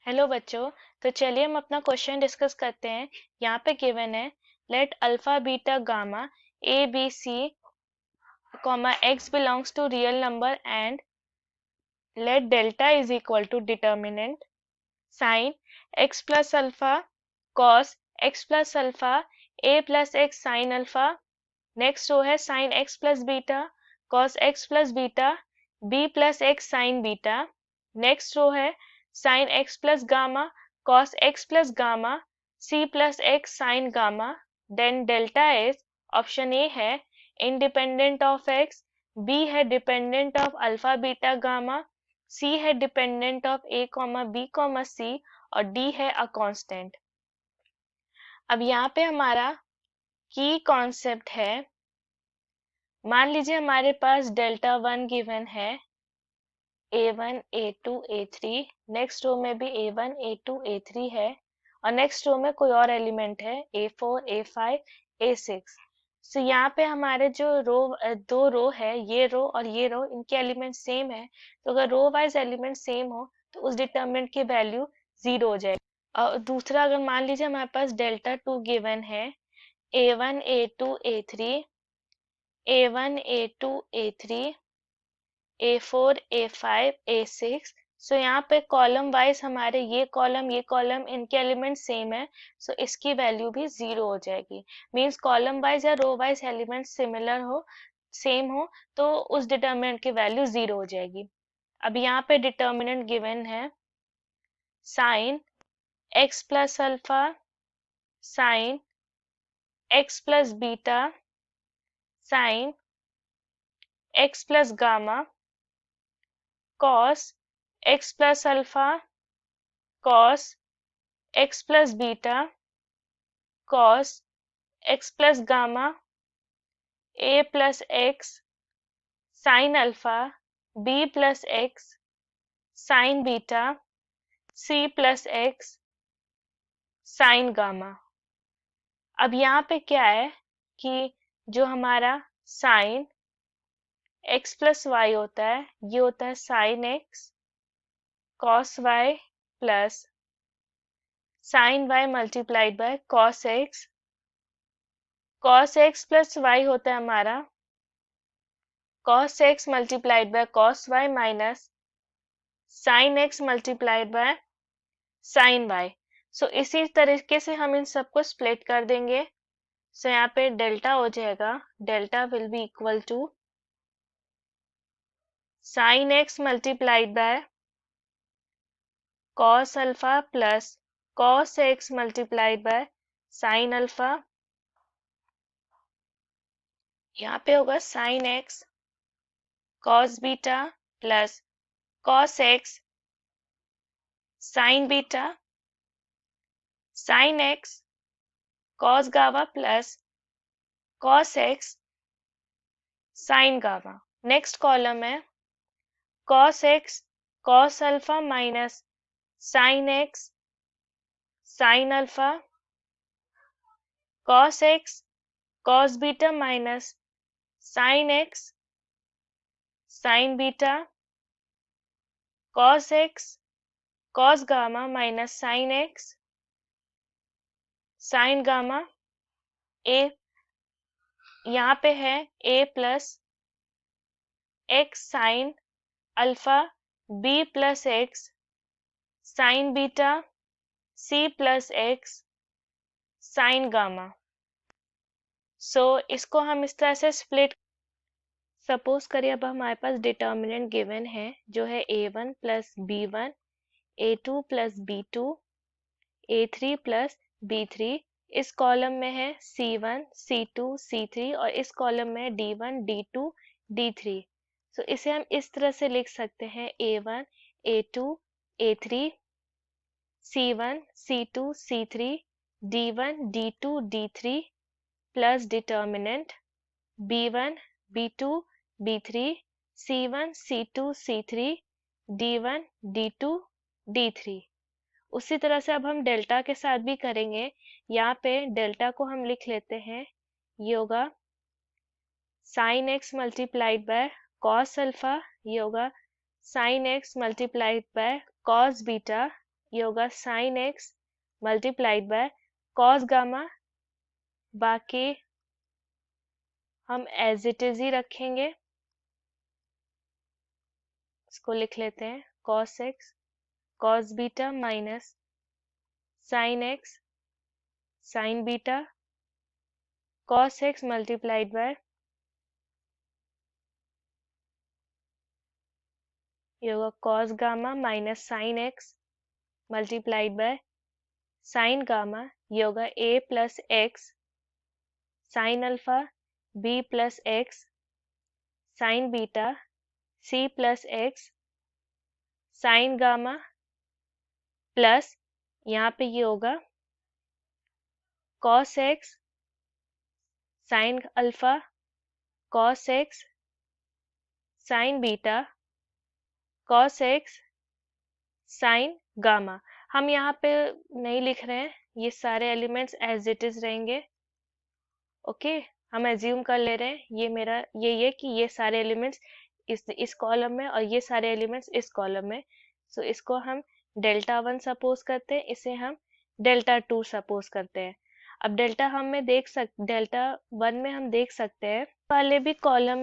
Hello बच्चों। तो चलिए हम अपना क्वेश्चन डिस्कस करते हैं। यहाँ पे गिवन है let alpha beta gamma A B C comma X belongs to real number and let delta is equal to determinant sine X plus alpha cos X plus alpha A plus x sine alpha. Next row है sine X plus beta cos X plus beta B plus x sine beta. Next row है sine X plus gamma cos X plus gamma C plus x sine gamma. Then delta is option A है independent of X, B है dependent of alpha beta gamma, C है dependent of A comma B comma C और D है a constant. अब यहाँ पे हमारा की कॉन्सेप्ट है, मान लीजिए हमारे पास डेल्टा वन गिवन है a1 a2 a3, next row में भी a1 a2 a3 है और नेक्स्ट रो में कोई और एलिमेंट है a4 a5 a6। सो यहाँ पे हमारे जो दो रो है, ये रो और ये रो, इनके एलिमेंट सेम है। तो अगर रो वाइज एलिमेंट सेम हो तो उस डिटरमिनेंट की वैल्यू 0 हो जाएगी। और दूसरा, अगर मान लीजिए हमारे पास डेल्टा टू गिवन है a1 a2 a3 a1 a2 a3 a4 a5 a6। सो यहाँ पे कॉलम वाइज हमारे ये कॉलम इनके एलिमेंट सेम है, सो इसकी वैल्यू भी 0 हो जाएगी। मींस कॉलम वाइज या रो वाइज एलिमेंट सिमिलर हो, सेम हो, तो उस डिटर्मिनेंट की वैल्यू 0 हो जाएगी। अब यहाँ पे डिटर्मिनेंट गिवन है sine X plus alpha sine X plus beta sine X plus gamma cos x plus alpha cos x plus beta cos x plus gamma a plus x sin alpha b plus x sin beta c plus x sin gamma। अब यहाँ पे क्या है कि जो हमारा sin x plus y होता है, ये होता है sin x cos y plus sin y multiplied by cos x plus y होता है हमारा cos x multiplied by cos y minus sin x multiplied by sin y। सो इसी तरीके से हम इन सबको स्प्लिट कर देंगे। सो यहाँ पे डेल्टा हो जाएगा, delta will be equal to sin x multiplied by cos alpha plus cos x multiplied by sin alpha। यहाँ पे होगा sin x cos beta plus cos x sin beta sin x cos gamma plus cos x sin gamma. Next column है cos x cos alpha minus sin x sin alpha cos x cos beta minus sin x sin beta cos x cos gamma minus sin x sin gamma. a यहाँ पे है a plus x sin alpha b plus x sin beta c plus x sin gamma. So इसको हम इस तरह से split, suppose करिए अब हमारे पास डिटर्मिनेंट गिवन है जो है a1 plus b1 a2 plus b2 a3 plus b3। इस कॉलम में है c1 c2 c3 और इस कॉलम में d1 d2 d3। सो इसे हम इस तरह से लिख सकते हैं a1 a2 a3 c1 c2 c3 d1 d2 d3 plus determinant b1 b2 b3 c1 c2 c3 d1 d2 d3। उसी तरह से अब हम डेल्टा के साथ भी करेंगे। यहाँ पे डेल्टा को हम लिख लेते हैं, ये होगा sin x multiplied by cos alpha, ये होगा sin x multiplied by cos beta, ये होगा sine x multiplied by cos gamma, बाकी हम एज इट इज ही रखेंगे, इसको लिख लेते हैं cos X cos beta minus sine X sine beta cos x multiplied by ये होगा cos gamma minus sine x multiplied by sine gamma, ये होगा A plus x sine alpha B plus x sine beta C plus x sine gamma plus यहाँ पे ये होगा cos X sine alpha cos X sine beta cos X sine gamma. हम यहाँ पे नहीं लिख रहे हैं, ये सारे एलिमेंट्स एज इट इज रहेंगे। ओके, हम एज्यूम कर ले रहे हैं ये मेरा ये कि ये सारे एलिमेंट्स इस कॉलम में और ये सारे एलिमेंट्स इस कॉलम में। सो इसको हम डेल्टा 1 सपोज करते हैं, इसे हम डेल्टा 2 सपोज करते हैं। अब डेल्टा 1 में हम देख सकते हैं वाले भी कॉलम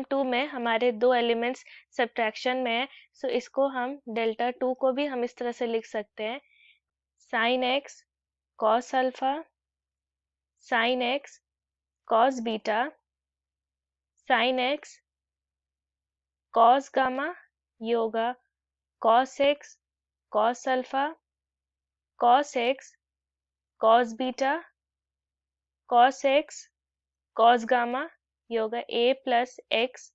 2 में हमारे दो एलिमेंट्स सब्ट्रैक्शन में है। सो इसको हम डेल्टा 2 को भी हम इस तरह से लिख सकते हैं sine X cos alpha sine X cos beta sine X cos gamma, ये होगा cos X cos alpha cos X cos beta cos X cos gamma, ये होगा A plus x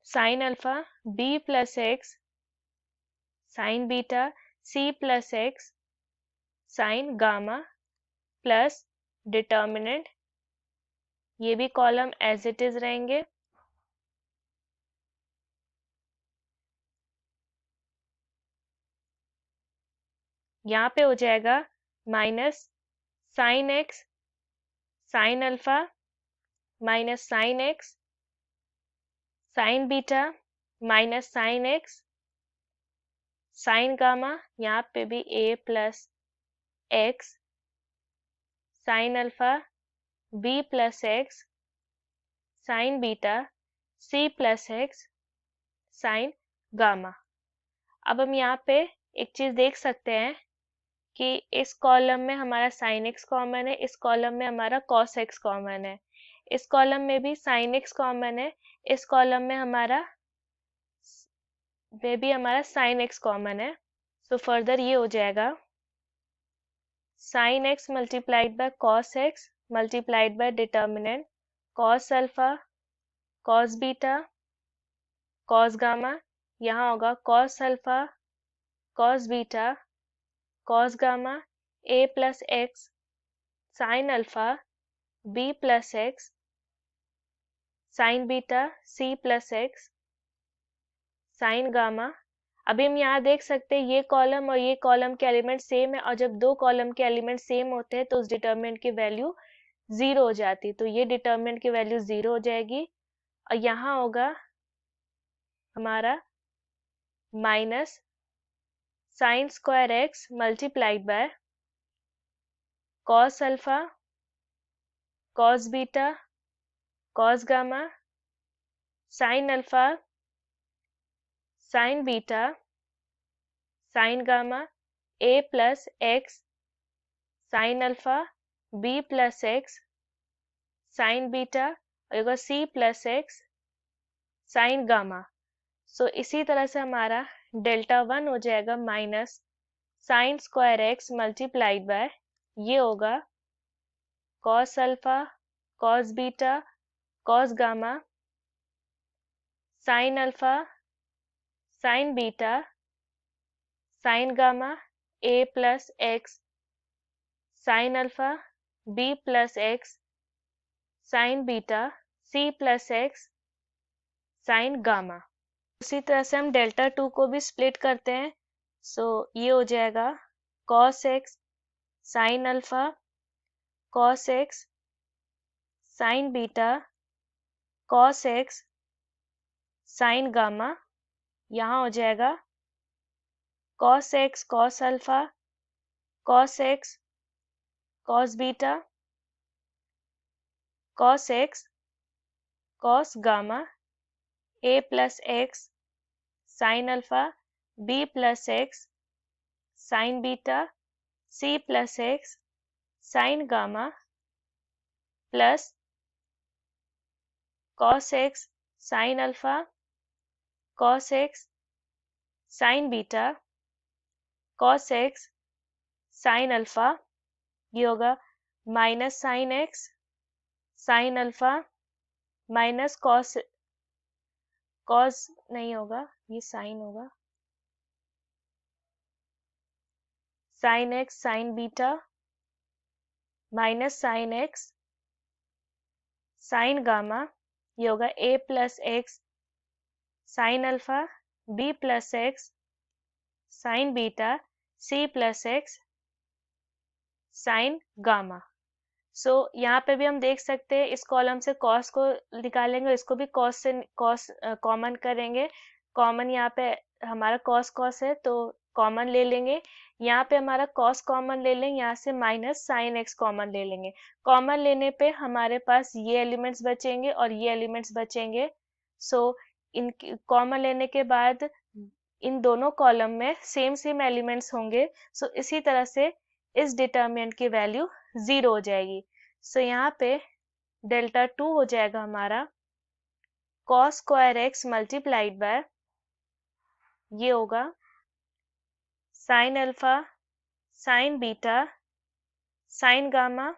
sine alpha B plus x sine beta C plus x sine gamma plus determinant, ये भी column as it is रहेंगे। यहाँ पे हो जाएगा minus sine X sine alpha minus sine X sine beta minus sine X sine gamma, यहाँ पे भी A plus x sine alpha B plus x sine beta C plus x sine gamma. अब हम यहाँ पे एक चीज देख सकते हैं कि इस कॉलम में हमारा साइन एक्स कॉमन है, इस कॉलम में हमारा कॉस एक्स कॉमन है, इस कॉलम में भी साइन एक्स कॉमन है, इस कॉलम में हमारा साइन एक्स कॉमन है। सो फर्दर ये हो जाएगा sine x multiplied by cos x multiplied by determinant cos alpha cos beta cos gamma, यहाँ होगा cos alpha cos beta cos gamma ए plus x sine alpha B plus x sine beta सी plus x sine gamma. अभी हम यहाँ देख सकते हैं ये column और ये कॉलम के एलिमेंट सेम है, और जब दो कॉलम के एलिमेंट सेम होते हैं तो उस डिटर्मिनेंट की वैल्यू 0 हो जाती है। तो ये डिटर्मिनेंट की वैल्यू 0 हो जाएगी, और यहाँ होगा हमारा minus sine square X multiplied by cos alpha cos beta cos gamma sine alpha sine beta sine gamma A plus x sine alpha B plus x sine beta और C plus x sine gamma. So इसी तरह से हमारा delta 1 हो जाएगा minus sine square X multiplied by ये होगा cos alpha cos beta cos gamma sine alpha sine beta sine gamma ए plus x sine alpha B plus x sine beta सी plus x sine gamma. उसी तरह से हम delta 2 को भी split करते हैं। सो ये हो जाएगा cos X sine alpha cos X sine beta cos X sine gamma यहाँ हो जाएगा cos x cos alpha cos x cos beta cos x cos gamma a plus x sin alpha b plus x sin beta c plus x sin gamma plus cos x sin alpha cos x sin beta cos x sin alpha, ये होगा minus sine X sine alpha minus cos cos नहीं होगा, ये sine होगा, sine X sine beta minus sine X sine gamma, ये होगा a plus x sine alpha b plus x sine beta c plus x sine gamma. So यहाँ पे भी हम देख सकते हैं, इस कॉलम से कॉस को निकालेंगे, इसको भी कॉस से कॉस कॉमन करेंगे। कॉमन यहाँ पे हमारा कॉस कॉस है तो कॉमन ले लेंगे, यहाँ पे हमारा कॉस कॉमन ले लेंगे, यहाँ से माइनस साइन एक्स कॉमन ले लेंगे। कॉमन लेने पे हमारे पास ये एलिमेंट्स बचेंगे और ये एलिमेंट्स बचेंगे। सो इन कॉमन लेने के बाद इन दोनों कॉलम में सेम एलिमेंट्स होंगे। सो इसी तरह से इस डिटर्मिनेंट की वैल्यू 0 हो जाएगी। सो यहाँ पे डेल्टा 2 हो जाएगा हमारा cos square X multiplied by, ये होगा sign alpha sine beta sine gamma,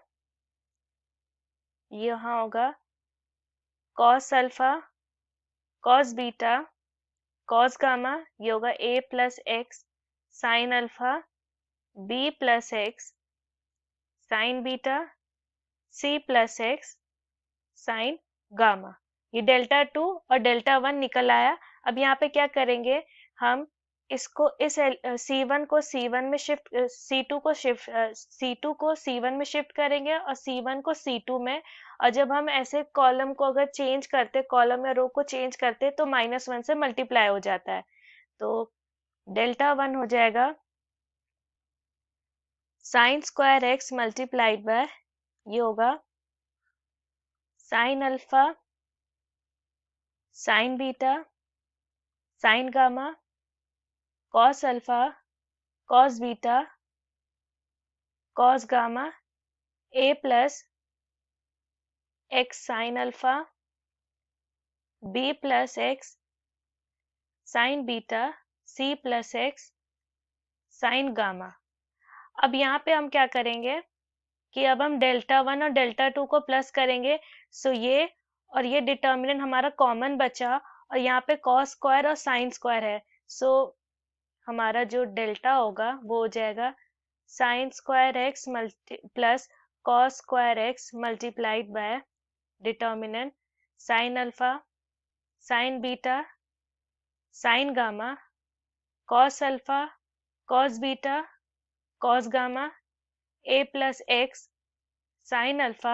यहाँ होगा cos alpha cos beta cos gamma, ये होगा a plus x sine alpha b plus x sine beta c plus x sine gamma. ये delta 2 और delta 1 निकल आया। अब यहाँ पे क्या करेंगे, हम इसको इस C1 को C1 में शिफ्ट C2 को शिफ्ट C2 को C1 में शिफ्ट करेंगे और C1 को C2 में। और जब हम ऐसे कॉलम को अगर चेंज करते, कॉलम या रो को चेंज करते तो -1 से मल्टीप्लाई हो जाता है। तो डेल्टा 1 हो जाएगा sign square X multiplied by, ये होगा sign alpha sine beta sine gamma cos alpha cos beta cos gamma a plus x sine alpha b plus x sine beta c plus x sine gamma. अब यहाँ पे हम क्या करेंगे कि अब हम डेल्टा 1 और डेल्टा 2 को प्लस करेंगे। सो ये और ये डिटर्मिनेंट हमारा कॉमन बचा और यहाँ पे कॉस स्क्वायर और साइन स्क्वायर है। सो हमारा जो डेल्टा होगा वो हो जाएगा sign square x plus cos square X multiplied by determinant sign alpha sine beta sine gamma cos alpha cos beta cos gamma a plus x sine alpha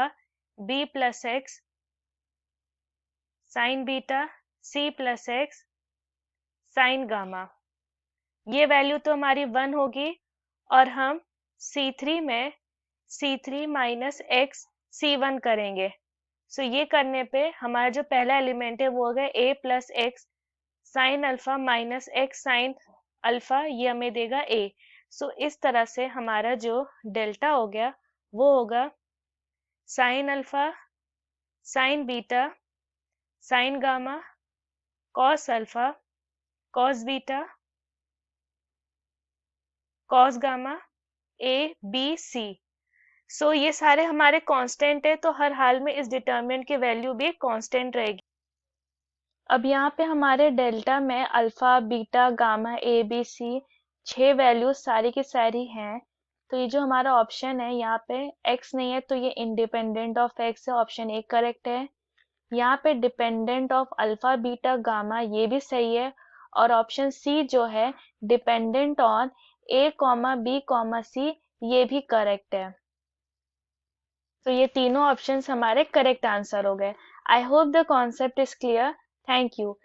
b plus x sine beta c plus x sine gamma. ये value तो हमारी 1 होगी और हम C3 में C3 minus x C1 करेंगे। सो ये करने पे हमारा जो पहला एलिमेंट है वो हो गया a plus x sine alpha minus x sine alpha, ये हमें देगा a। सो इस तरह से हमारा जो डेल्टा हो गया वो होगा sign alpha sine beta sine gamma cos alpha cos beta cos gamma a b c। सो ये सारे हमारे कांस्टेंट है तो हर हाल में इस डिटर्मिनेंट की वैल्यू भी कांस्टेंट रहेगी। अब यहाँ पे हमारे डेल्टा में alpha beta gamma a b c 6 values सारी की सारी हैं। तो ये जो हमारा ऑप्शन है यहाँ पे x नहीं है तो ये इंडिपेंडेंट ऑफ x है, ऑप्शन ए करेक्ट है। यहाँ पे dependent of alpha beta gamma ये भी सही है और ऑप्शन सी जो है dependent on a b c ये भी करेक्ट है। तो ये तीनों ऑप्शंस हमारे करेक्ट आंसर हो गए। I hope the concept is clear. Thank you.